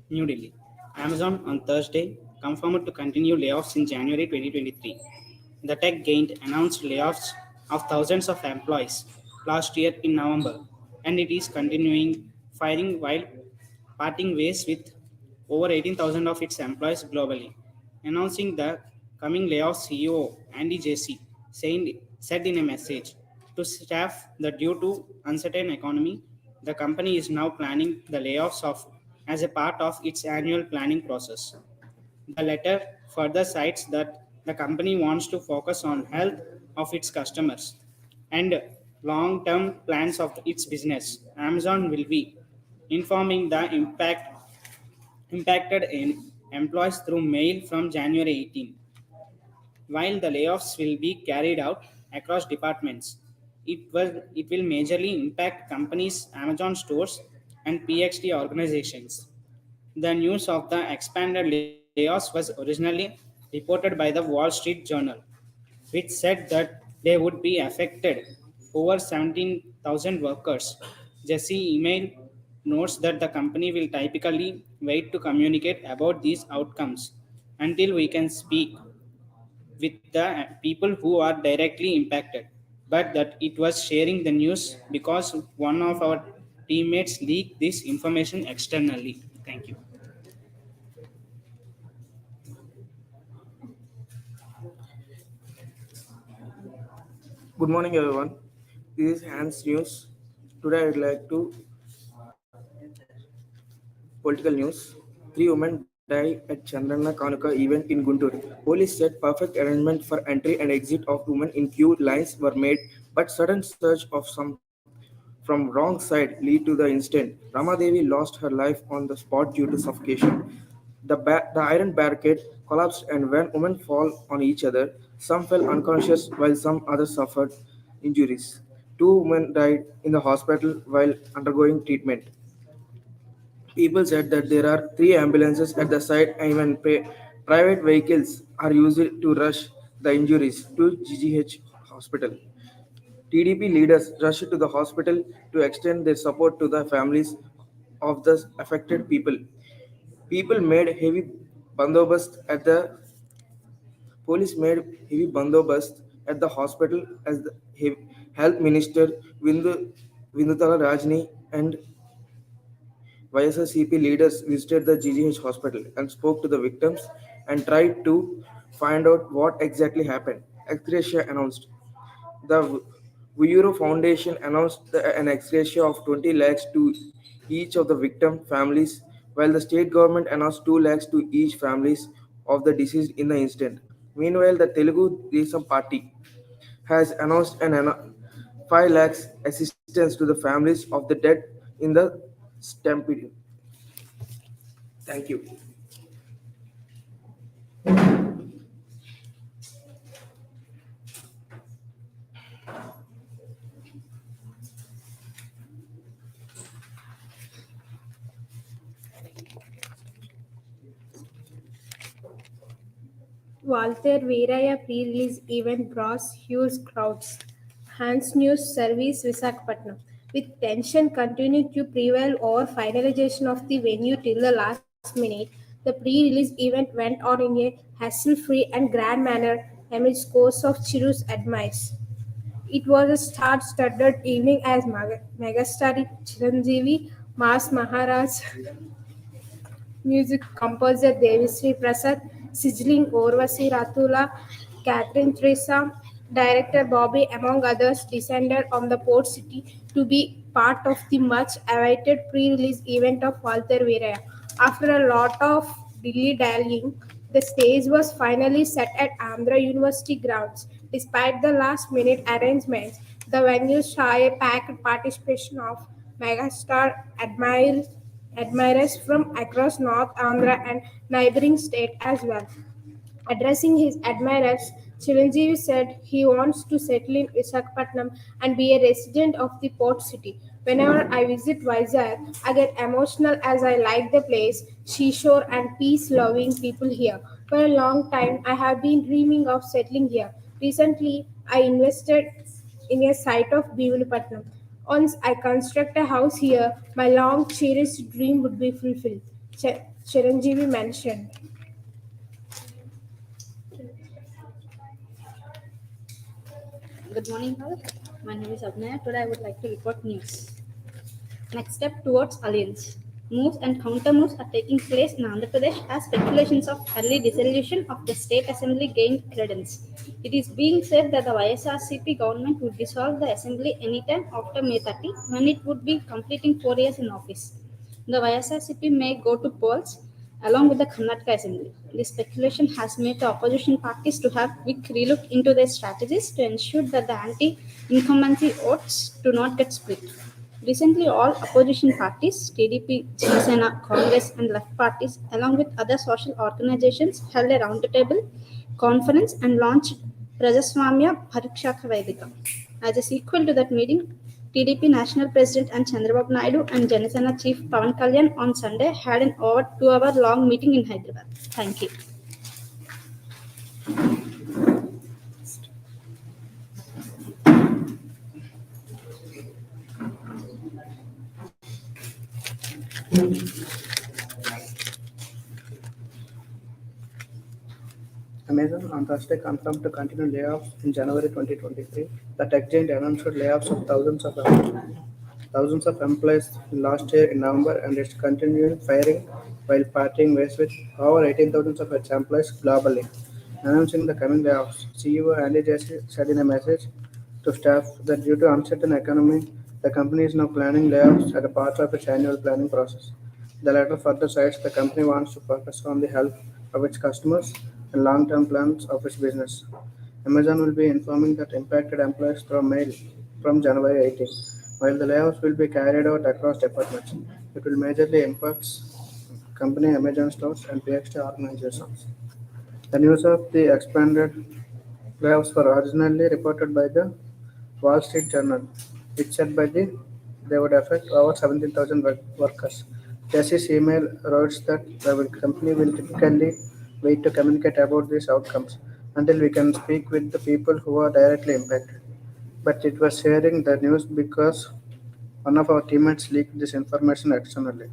New Delhi. Amazon on Thursday confirmed to continue layoffs in January 2023. The tech giant announced layoffs of thousands of employees last year in November, and it is continuing firing while parting ways with over 18,000 of its employees globally. Announcing the coming layoffs, CEO Andy Jassy said in a message to staff that due to uncertain economy, the company is now planning the layoffs of as a part of its annual planning process. The letter further cites that the company wants to focus on health of its customers and long-term plans of its business. Amazon will be informing the impacted employees through mail from January 18. While the layoffs will be carried out across departments, it will majorly impact companies' Amazon stores and PXT organizations. The news of the expanded layoffs was originally reported by the Wall Street Journal, which said that they would be affected over 17,000 workers. Jesse email notes that the company will typically wait to communicate about these outcomes until we can speak with the people who are directly impacted, but that it was sharing the news because one of our teammates leaked this information externally. Thank you. Good morning, everyone. This is Hans News. Today, I would like to political news. Three women die at Chandrana Kanuka event in Guntur. Police said perfect arrangement for entry and exit of women in queue lines were made, but sudden surge of some from wrong side lead to the incident. Ramadevi lost her life on the spot due to suffocation. The iron barricade collapsed, and when women fall on each other, some fell unconscious while some others suffered injuries. Two women died in the hospital while undergoing treatment. People said that there are three ambulances at the site, and even private vehicles are used to rush the injuries to GGH hospital. TDP leaders rushed to the hospital to extend their support to the families of the affected people. People made heavy bandobast at the police made heavy bandobast at the hospital as the health minister Vindutala Rajni and YSRCP leaders visited the GGH hospital and spoke to the victims and tried to find out what exactly happened. Ex-gratia announced. The Vuyuro Foundation announced an ex-gratia of 20 lakhs to each of the victim families, while the state government announced 2 lakhs to each families of the deceased in the incident. Meanwhile, the Telugu Desam Party has announced 5 lakhs assistance to the families of the dead in the stampede. Thank you. Walter Veeraya pre-release event draws huge crowds. Hans News Service Visakhapatnam. With tension continuing to prevail over finalization of the venue till the last minute, the pre-release event went on in a hassle-free and grand manner amid scores of Chiru's admirers. It was a star-studded evening as megastar Chiranjeevi, Mas Maharaj, music composer Devisri Prasad, sizzling Orvasi Ratula, Catherine Teresa, director Bobby, among others, descended on the port city to be part of the much-awaited pre-release event of Walter Veeraya. After a lot of dilly-dallying, the stage was finally set at Andhra University grounds. Despite the last-minute arrangements, the venue saw a packed participation of megastar admirers from across North Andhra and neighboring state as well. Addressing his admirers, Chiranjeevi said he wants to settle in Visakhapatnam and be a resident of the port city. Whenever I visit Vizag, I get emotional as I like the place, seashore and peace-loving people here. For a long time, I have been dreaming of settling here. Recently, I invested in a site of Bhivanapatnam. Once I construct a house here, my long cherished dream would be fulfilled. Chiranjeevi mentioned. Good morning, all. My name is Abnaya. Today I would like to report news. Next step towards alliance. Moves and counter moves are taking place in Andhra Pradesh as speculations of early dissolution of the state assembly gained credence. It is being said that the YSRCP government would dissolve the assembly anytime after May 30 when it would be completing 4 years in office. The YSRCP may go to polls along with the Karnataka Assembly. This speculation has made the opposition parties to have quick relook into their strategies to ensure that the anti-incumbency votes do not get split. Recently, all opposition parties, TDP, Janasena, Congress, and left parties, along with other social organizations, held a roundtable conference and launched Prajaswamya Parikshaka Vedika. As a sequel to that meeting, TDP National President and Chandrababu Naidu and Janasena Chief Pawan Kalyan on Sunday had an over 2 hour long meeting in Hyderabad. Thank you. Amazon on Thursday confirmed to continue layoffs in January 2023. The tech giant announced layoffs of thousands of employees last year in November and is continuing firing while parting ways with over 18,000 of its employees globally. Announcing the coming layoffs, CEO Andy Jassy said in a message to staff that due to uncertain economy, the company is now planning layoffs as a part of its annual planning process. The letter further cites the company wants to focus on the health of its customers and long-term plans of its business. Amazon will be informing that impacted employees through mail from January 18. While the layoffs will be carried out across departments, it will majorly impact company Amazon stores and PXT organizations. The news of the expanded layoffs were originally reported by the Wall Street Journal, which said they would affect over 17,000 workers. Jesse's email wrote that the company will typically wait to communicate about these outcomes until we can speak with the people who are directly impacted. But it was sharing the news because one of our teammates leaked this information externally.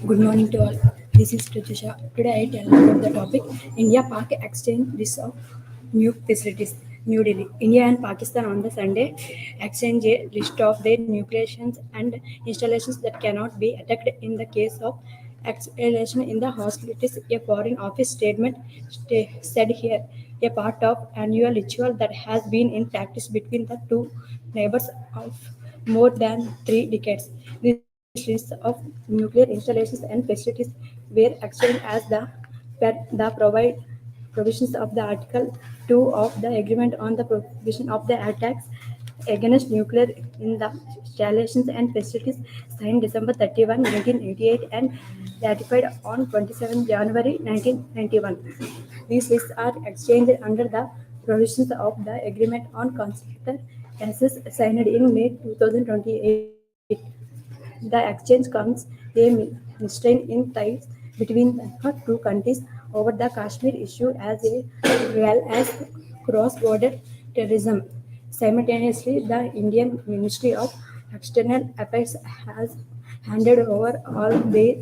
Good morning to all. This is Pratisha. Today I tell about the topic India-Pak exchange list of new facilities. New Delhi. India and Pakistan on the Sunday exchange a list of their nuclear and installations that cannot be attacked in the case of escalation in the hostilities. A foreign office statement said here, a part of annual ritual that has been in practice between the two neighbors of more than 3 decades. This list of nuclear installations and facilities were exchanged as the provisions of the Article 2 of the Agreement on the Prohibition of the Attacks against Nuclear in the Installations and Facilities signed December 31, 1988 and ratified on 27 January 1991. These lists are exchanged under the provisions of the Agreement on Consular Access signed in May 2028. The exchange comes a milestone in ties between the two countries over the Kashmir issue as well as cross-border terrorism. Simultaneously, the Indian Ministry of External Affairs has handed over all their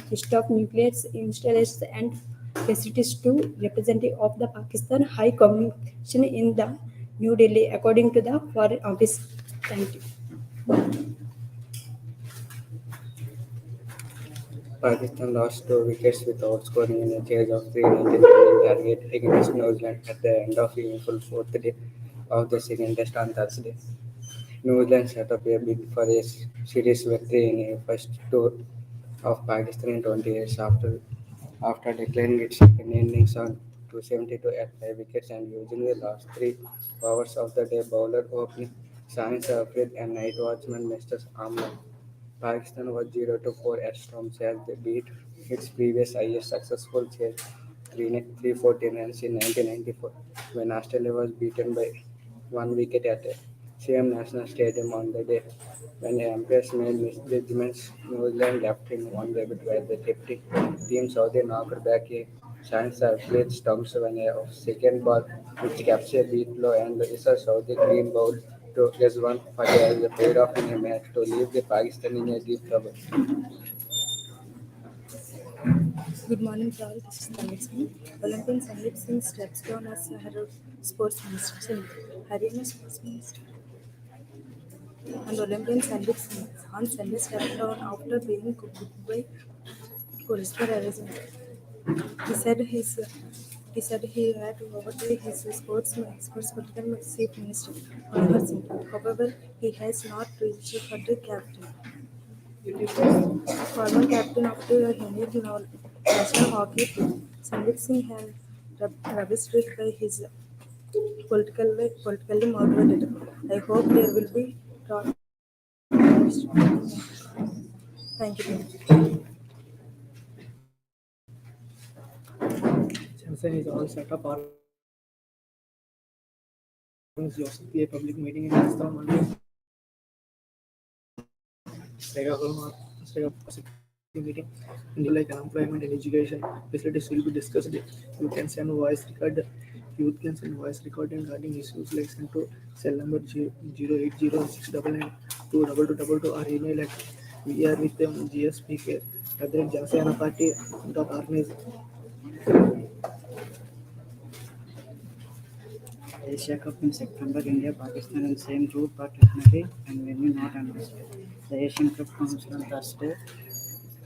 list of nuclear installations and facilities to representative of the Pakistan High Commission in the New Delhi, according to the Foreign Office. Thank you. Pakistan lost 2 wickets without scoring in a chase of 3 running target against New Zealand at the end of the eventful fourth day of the second test on Thursday. New Zealand set up a bid for a series victory in a first tour of Pakistan in 20 years after declaring its second innings on 272 at 5 wickets and using the last 3 overs of the day bowler opening Shaheen Shafrid and night watchman Mr. Amla. Pakistan was 0-4 at Storms as they beat its previous highest successful chase 314 runs in 1994 when Australia was beaten by 1 wicket at a same national stadium on the day when the umpires made misjudgments. New Zealand left in one wicket while the deputy team Saudi knocked back a Science played stumps when a second ball, which captured beat low and Isar shot the green ball to S1 for the paid off in a match to leave the Pakistan in a deep trouble. Good morning to all. This is Tanvir Singh. Olympian Sandeep Singh steps down as Haryana Sports Minister. Haryana Sports Minister. And Olympian Sandeep Singh on Sunday stepped down after being cooked by police for harassing. He said his he said he had to overtake his sports political chief minister Manmohan Singh. However, he has not reached for the captain. Former captain of the Indian national hockey team, Sandeep Singh has rubbished by his politically motivated. I hope there will be talk. Thank you. Jansen is all set up Joseph a public meeting in Rajasthan Monday. Meeting in like unemployment and education facilities will be discussed. You can send voice record. Youth can send voice recording regarding issues like send to cell number 08069922222 or email at we are with them gspk @janasena party.org. Asia Cup in September, India, Pakistan in same group but itinerary and venue not announced. The Asian Cup Council on Thursday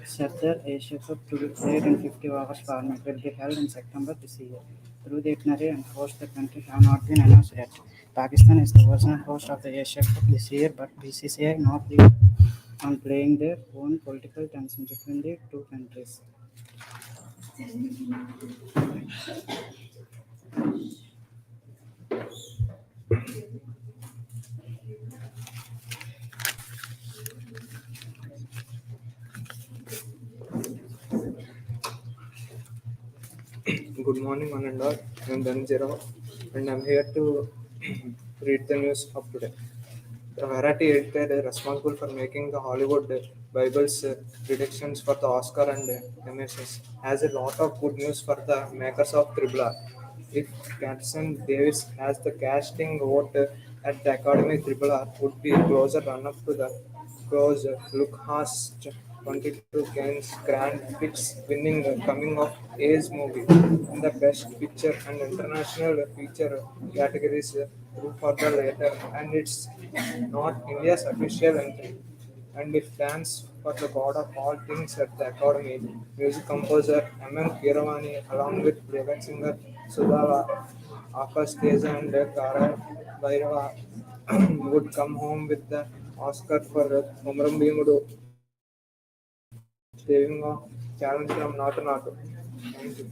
said the Asia Cup to be played in 50 overs format will be held in September this year. Through the itinerary and host the country have not been announced yet. Pakistan is the original host of the Asia Cup this year, but BCCI not been on playing their own political tension between the two countries. Good morning, one and all. I'm Dhanjiro, and I'm here to read the news of today. The Variety editor responsible for making the Hollywood Bible's predictions for the Oscar and MSS has a lot of good news for the makers of Triple R. If Catherine Davis has the casting vote at the Academy, Triple R would be a closer run-up to the Crows. Luke Haas 22 gains Grand Prix winning coming of age movie in the Best Picture and International Feature categories for the latter, and it's not India's official entry. And it stands for the god of all things at the Academy, music composer M.M. Keeravani, along with playback singer Sudhava, Akash Teja, and Kara Bhairava, would come home with the Oscar for Omram Bhimudu, staving off challenge from Natu Natu. Thank you.